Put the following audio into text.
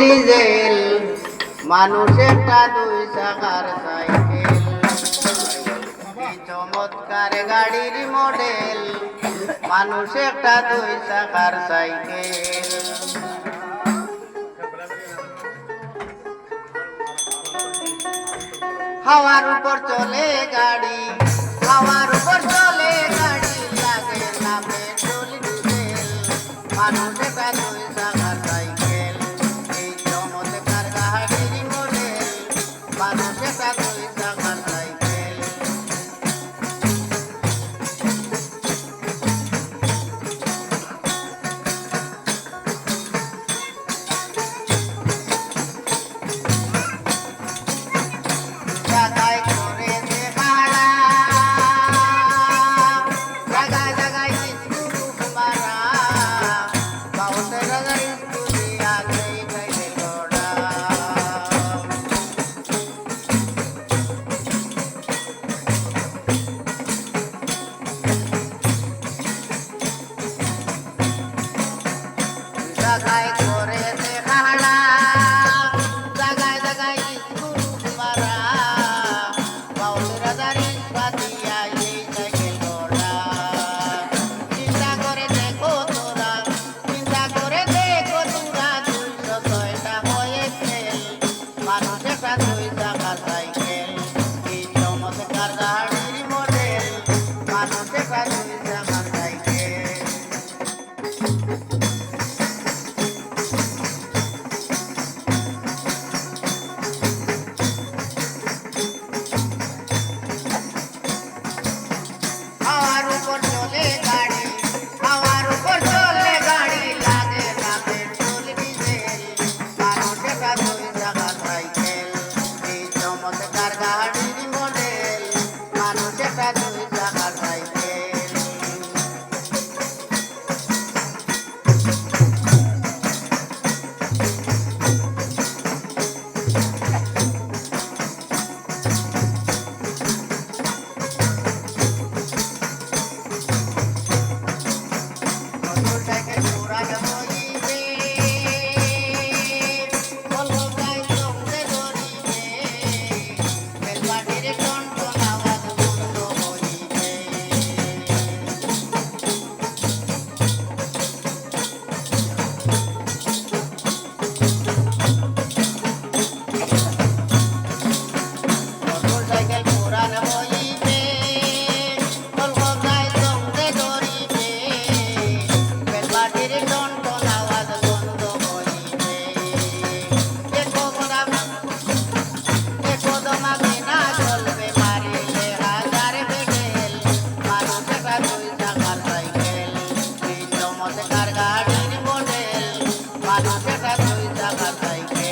Diesel, মানুষ একটা দুই চাকার সাইকেল, কি চমৎকার গাড়ির মডেল, মানুষ একটা দুই চাকার সাইকেল। হাওয়ার উপর চলে গাড়ি, হাওয়ার উপর চলে গাড়ি, লাগে না পেট্রোল ডিজেল, মানুষ একটা দুই চাকার সাইকেল, এই চমৎকার গাড়ির মডেল, মানুষ একটা দুই চাকার সাইকেল। জায়গায় করেছে ভাড়া, জায়গায় জায়গায় স্কুল মারা, বাউন্ডারি রাজার স্কুলে আছে গাইলে ঘোড়া। জায়গায় করেছে ভাড়া, জায়গায় জায়গায় স্কুল মারা, বাউন্ডারি রাজার বাদিয়া এই সাইকেল ঘোড়া। চিন্তা করে দেখো তোরা, চিন্তা করে দেখো তোরা, 206টা হয়ে ফেল, মানুষ একটা দুই চাকার সাইকেল, কি চমৎকার গাড়ির মডেল, মানুষ একটা দুই চাকার সাইকেল। হাওয়ার উপর চলে গাড়ি, হাওয়ার উপর চলে গাড়ি, লাগে না পেট্রোল ডিজেল, মানুষ একটা দুই চাকার সাইকেল, এই চমৎকার গাড়ির মডেল, মানুষ একটা দুই চাকার সাইকেল। মোটরসাইকেল পুরানো হইবে, কলকাতায় চমকে ধরিবে, বেলপাটির টনটন আওয়াজ বন্ধ হইবে। মোটরসাইকেল পুরানো হইবে, কলকাতায় চমকে ধরিবে, বেলপাটির টনটন আওয়াজ বন্ধ হইবে। দেখো তোমাকে না চলবে, মারিলে হাজার বেগেল, মানুষ একটা দুই চাকার সাইকেল, এই চমৎকার গাড়ির মডেল, মানুষ একটা দুই চাকার সাইকেল।